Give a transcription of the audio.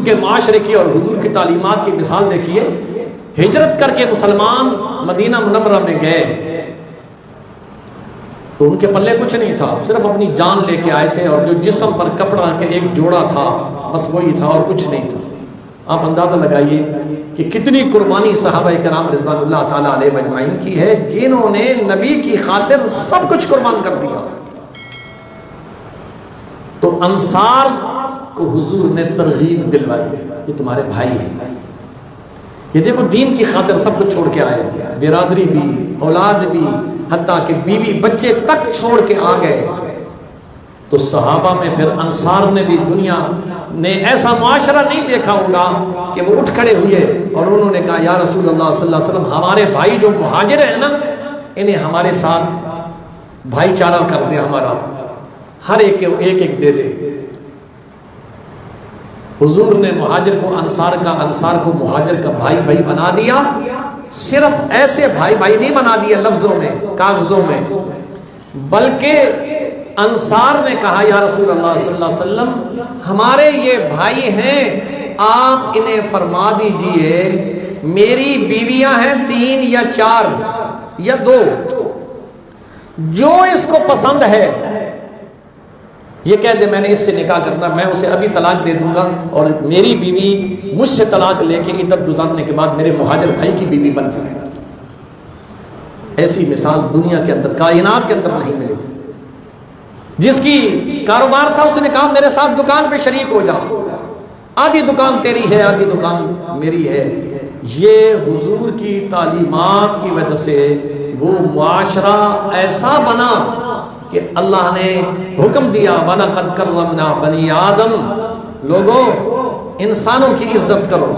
حضور کے معاشرے کی اور حضور کی تعلیمات کی مثال دیکھیے. ہجرت کر کے مسلمان مدینہ منورہ میں گئے تو ان کے پلے کچھ نہیں تھا، صرف اپنی جان لے کے آئے تھے، اور جو جسم پر کپڑا کے ایک جوڑا تھا بس وہی تھا اور کچھ نہیں تھا. آپ اندازہ لگائیے کہ کتنی قربانی صحابہ کرام رضوان اللہ تعالیٰ علیہ مجمعین کی ہے، جنہوں نے نبی کی خاطر سب کچھ قربان کر دیا. تو انصار کو حضور نے ترغیب دلوائی، یہ تمہارے بھائی ہیں، یہ دیکھو دین کی خاطر سب کچھ چھوڑ کے آئے، برادری بھی، اولاد بھی، حتیٰ کہ بیوی بچے تک چھوڑ کے آ گئے. تو صحابہ میں پھر انصار نے بھی، دنیا نے ایسا معاشرہ نہیں دیکھا ہوگا کہ وہ اٹھ کھڑے ہوئے اور انہوں نے کہا یا رسول اللہ صلی اللہ علیہ وسلم ہمارے بھائی جو مہاجر ہیں نا انہیں ہمارے ساتھ بھائی چارہ کر دے، ہمارا ہر ایک ایک دے دے. حضور نے مہاجر کو انصار کا، انصار کو مہاجر کا بھائی بھائی بنا دیا. صرف ایسے بھائی بھائی نہیں بنا دیا لفظوں میں کاغذوں میں، بلکہ انصار نے کہا یا رسول اللہ صلی اللہ علیہ وسلم ہمارے یہ بھائی ہیں، آپ انہیں فرما دیجئے میری بیویاں ہیں 3 یا 4 یا 2، جو اس کو پسند ہے یہ کہہ دے میں نے اس سے نکاح کرنا، میں اسے ابھی طلاق دے دوں گا، اور میری بیوی مجھ سے طلاق لے کے عدت گزارنے کے بعد میرے مہاجر بھائی کی بیوی بن جائے. ایسی مثال دنیا کے اندر، کائنات کے اندر نہیں ملے گی. جس کی کاروبار تھا اس نے کہا میرے ساتھ دکان پہ شریک ہو جا، آدھی دکان تیری ہے آدھی دکان میری ہے. یہ حضور کی تعلیمات کی وجہ سے وہ معاشرہ ایسا بنا کہ اللہ نے حکم دیا وَلَقَدْ كَرَّمْنَا بَنِي آدَمَ، لوگوں انسانوں کی عزت کرو.